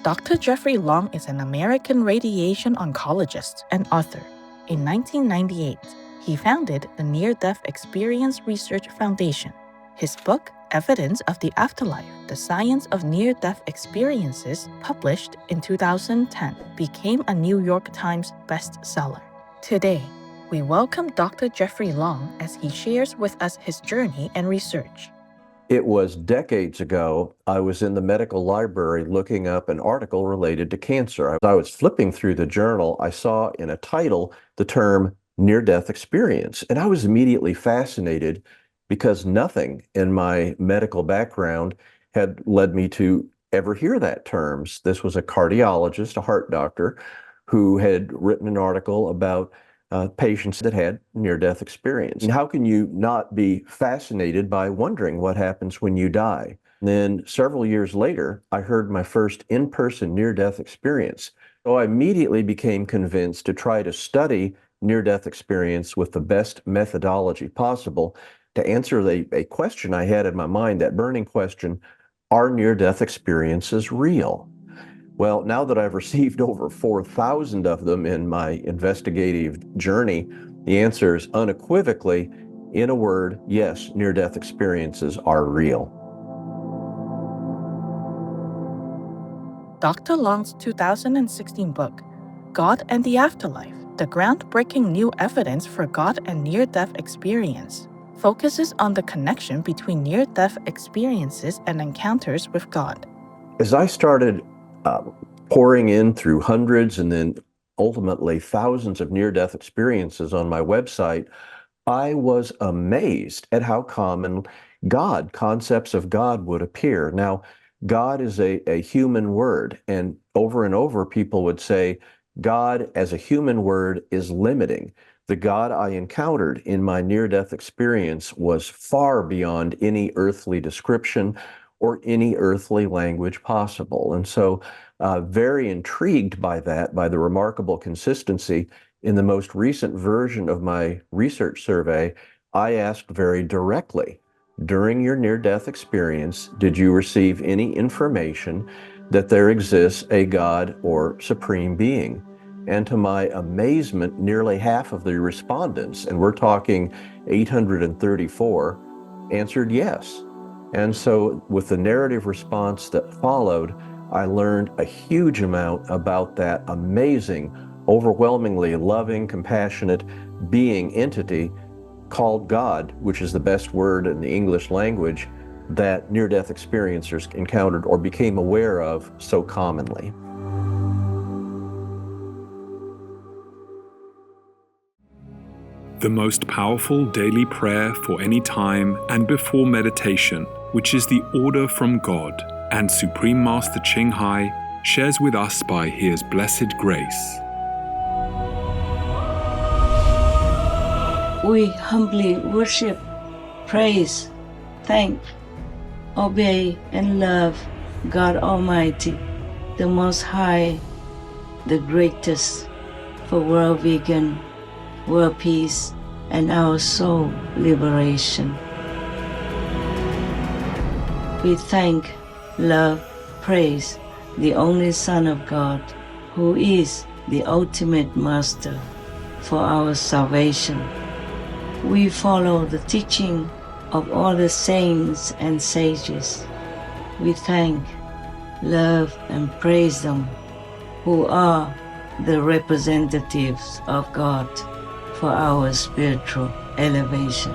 Dr. Jeffrey Long is an American radiation oncologist and author. In 1998, he founded the Near-Death Experience Research Foundation. His book, Evidence of the Afterlife, The Science of Near-Death Experiences, published in 2010, became a New York Times bestseller. Today, we welcome Dr. Jeffrey Long as he shares with us his journey and research. It was decades ago, I was in the medical library looking up an article related to cancer. As I was flipping through the journal, I saw in a title the term near-death experience, and I was immediately fascinated because nothing in my medical background had led me to ever hear that term. This was a cardiologist, a heart doctor, who had written an article about patients that had near-death experience. And how can you not be fascinated by wondering what happens when you die? And then several years later, I heard my first in-person near-death experience. So I immediately became convinced to try to study near-death experience with the best methodology possible to answer a question I had in my mind, that burning question, are near-death experiences real? Well, now that I've received over 4,000 of them in my investigative journey, the answer is unequivocally, in a word, yes, near-death experiences are real. Dr. Long's 2016 book, God and the Afterlife, the groundbreaking new evidence for God and near-death experience, focuses on the connection between near-death experiences and encounters with God. As I started pouring in through hundreds and then ultimately thousands of near-death experiences on my website, I was amazed at how common concepts of God would appear. Now, God is a human word, and over people would say, God as a human word is limiting. The God I encountered in my near-death experience was far beyond any earthly description or any earthly language possible. And so very intrigued by that, by the remarkable consistency, in the most recent version of my research survey, I asked very directly, during your near-death experience, did you receive any information that there exists a God or supreme being? And to my amazement, nearly half of the respondents, and we're talking 834, answered yes. And so with the narrative response that followed, I learned a huge amount about that amazing, overwhelmingly loving, compassionate being entity called God, which is the best word in the English language that near-death experiencers encountered or became aware of so commonly. The most powerful daily prayer for any time and before meditation, which is the order from God, and Supreme Master Ching Hai shares with us by His blessed grace. We humbly worship, praise, thank, obey, and love God Almighty, the Most High, the greatest, for world vegan, world peace, and our soul liberation. We thank, love, praise the only Son of God, who is the ultimate Master for our salvation. We follow the teaching of all the saints and sages. We thank, love, and praise them, who are the representatives of God for our spiritual elevation.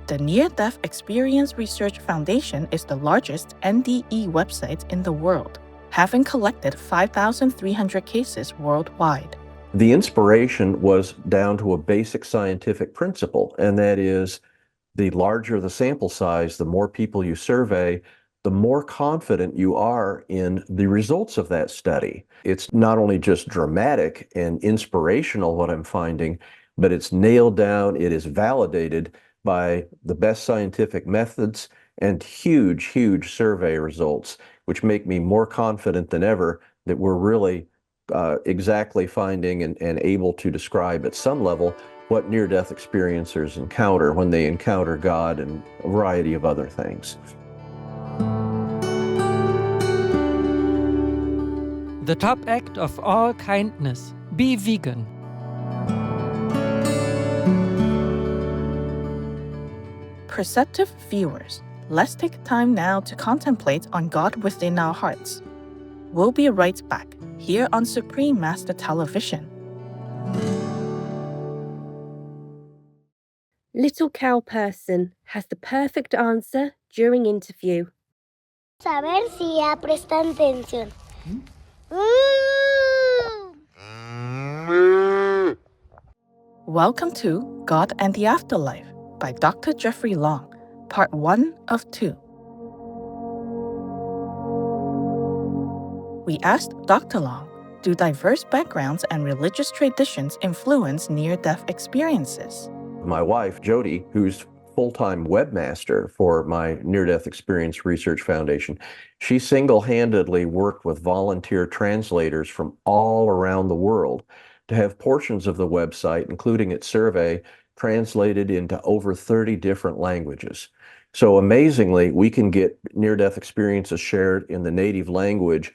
The Near-Death Experience Research Foundation is the largest NDE website in the world, having collected 5,300 cases worldwide. The inspiration was down to a basic scientific principle, and that is the larger the sample size, the more people you survey, the more confident you are in the results of that study. It's not only just dramatic and inspirational, what I'm finding, but it's nailed down, it is validated by the best scientific methods and huge, huge survey results, which make me more confident than ever that we're really exactly finding and able to describe at some level what near-death experiencers encounter when they encounter God and a variety of other things. The top act of all kindness, be vegan. Perceptive viewers, let's take time now to contemplate on God within our hearts. We'll be right back here on Supreme Master Television. Little cow person has the perfect answer during interview. Saber si ya prestan atención. Welcome to God and the Afterlife by Dr. Jeffrey Long, Part 1 of 2. We asked Dr. Long, do diverse backgrounds and religious traditions influence near-death experiences? My wife, Jody, who's full-time webmaster for my Near-Death Experience Research Foundation, she single-handedly worked with volunteer translators from all around the world to have portions of the website, including its survey, translated into over 30 different languages. So amazingly, we can get near-death experiences shared in the native language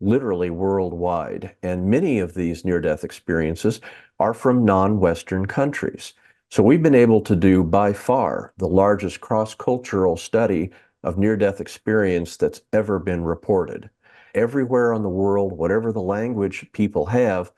literally worldwide. And many of these near-death experiences are from non-Western countries. So we've been able to do by far the largest cross-cultural study of near-death experience that's ever been reported. Everywhere in the world, whatever the language people have,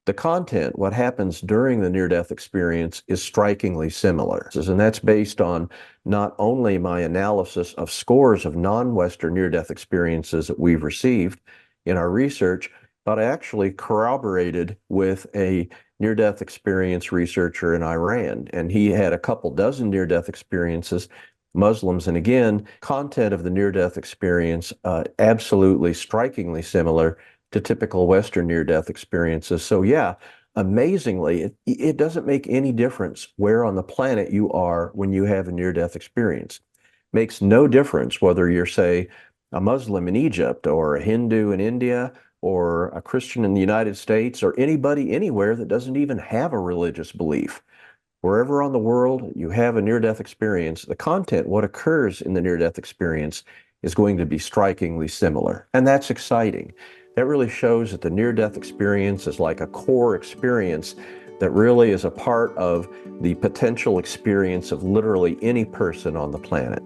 the content, what happens during the near-death experience, is strikingly similar. And that's based on not only my analysis of scores of non-Western near-death experiences that we've received in our research, but I actually corroborated with a near-death experience researcher in Iran, and he had a couple dozen near-death experiences, Muslims, and again, content of the near-death experience absolutely strikingly similar to typical Western near-death experiences. So yeah, amazingly, it doesn't make any difference where on the planet you are when you have a near-death experience. Makes no difference whether you're, say, a Muslim in Egypt or a Hindu in India or a Christian in the United States or anybody anywhere that doesn't even have a religious belief. Wherever on the world you have a near-death experience, the content, what occurs in the near-death experience, is going to be strikingly similar. And that's exciting. That really shows that the near-death experience is like a core experience that really is a part of the potential experience of literally any person on the planet.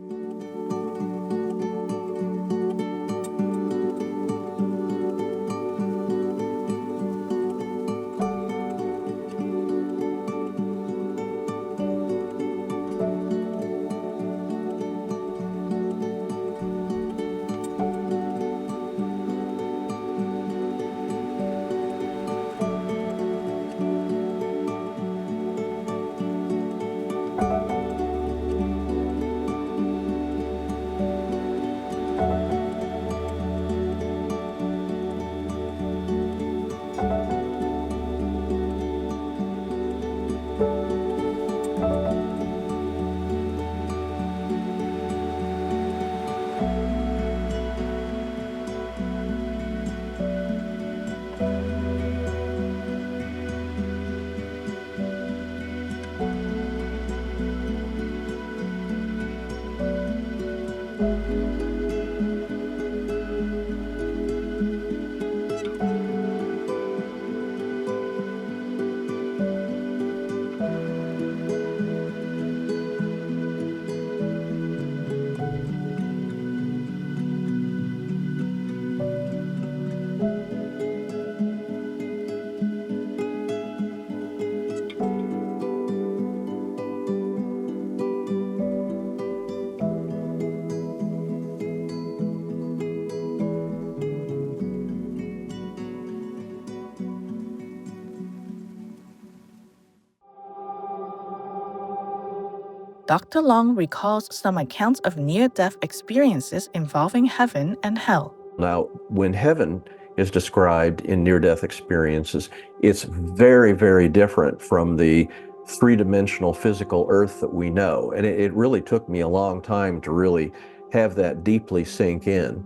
Dr. Long recalls some accounts of near-death experiences involving heaven and hell. Now, when heaven is described in near-death experiences, it's very, very different from the three-dimensional physical earth that we know. And it really took me a long time to really have that deeply sink in.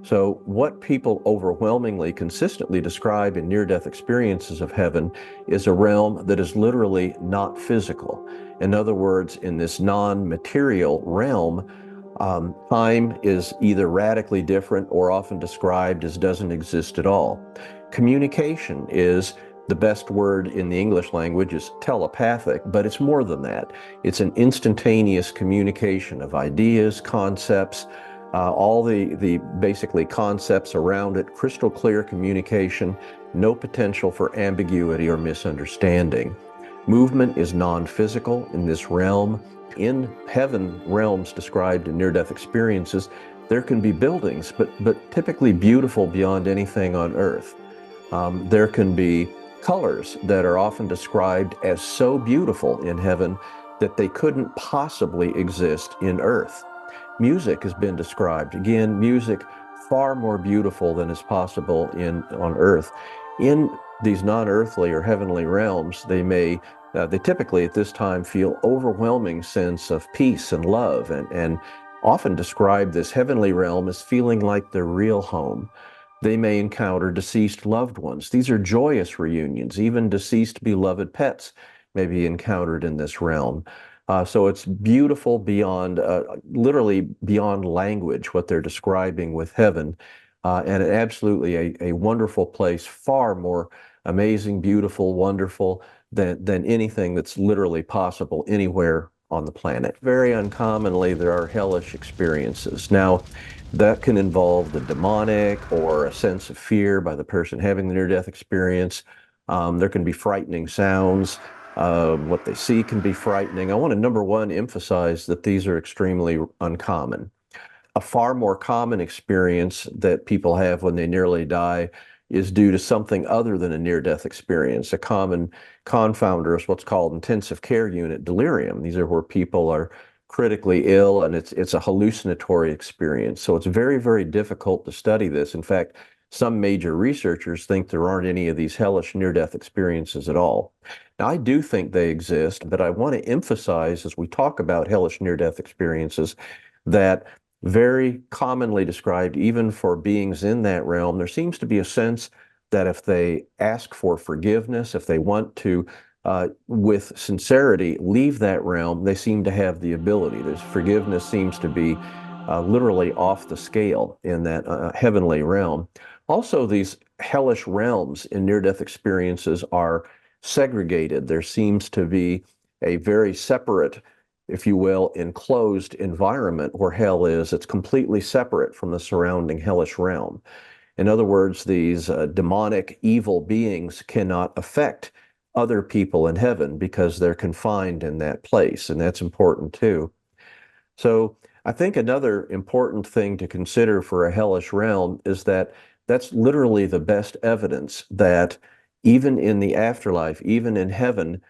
So what people overwhelmingly, consistently describe in near-death experiences of heaven is a realm that is literally not physical. In other words, in this non-material realm, time is either radically different or often described as doesn't exist at all. Communication is the best word in the English language is telepathic, but it's more than that. It's an instantaneous communication of ideas, concepts, all the basically concepts around it, crystal clear communication, no potential for ambiguity or misunderstanding. Movement is non-physical in this realm. In heaven realms described in near-death experiences, there can be buildings, but typically beautiful beyond anything on earth. There can be colors that are often described as so beautiful in heaven that they couldn't possibly exist in earth. Music has been described. Again, music far more beautiful than is possible on earth. In these non-earthly or heavenly realms, they typically at this time feel overwhelming sense of peace and love and often describe this heavenly realm as feeling like their real home. They may encounter deceased loved ones. These are joyous reunions. Even deceased beloved pets may be encountered in this realm. So it's beautiful beyond, literally beyond language, what they're describing with heaven. And absolutely a wonderful place, far more amazing, beautiful, wonderful than anything that's literally possible anywhere on the planet. Very uncommonly, there are hellish experiences. Now, that can involve the demonic or a sense of fear by the person having the near-death experience. There can be frightening sounds. What they see can be frightening. I want to, number one, emphasize that these are extremely uncommon. A far more common experience that people have when they nearly die is due to something other than a near-death experience. A common confounder is what's called intensive care unit delirium. These are where people are critically ill and it's a hallucinatory experience. So it's very, very difficult to study this. In fact, some major researchers think there aren't any of these hellish near-death experiences at all. Now, I do think they exist, but I want to emphasize as we talk about hellish near-death experiences that very commonly described, even for beings in that realm, there seems to be a sense that if they ask for forgiveness, if they want to, with sincerity, leave that realm, they seem to have the ability. This forgiveness seems to be literally off the scale in that heavenly realm. Also, these hellish realms in near-death experiences are segregated. There seems to be a very separate, if you will, enclosed environment where hell is. It's completely separate from the surrounding hellish realm. In other words, these demonic evil beings cannot affect other people in heaven because they're confined in that place, and that's important too. So I think another important thing to consider for a hellish realm is that that's literally the best evidence that even in the afterlife, even in heaven,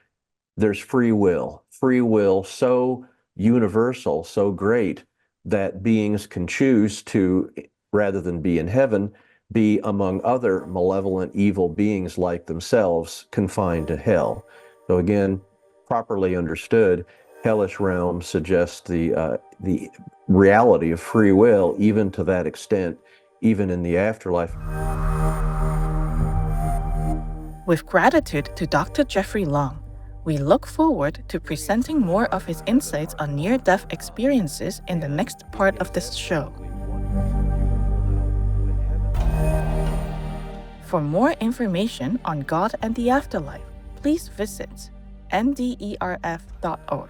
there's free will. Free will so universal, so great, that beings can choose to, rather than be in heaven, be among other malevolent evil beings like themselves confined to hell. So again, properly understood, hellish realms suggest the reality of free will, even to that extent, even in the afterlife. With gratitude to Dr. Jeffrey Long, we look forward to presenting more of his insights on near-death experiences in the next part of this show. For more information on God and the afterlife, please visit nderf.org.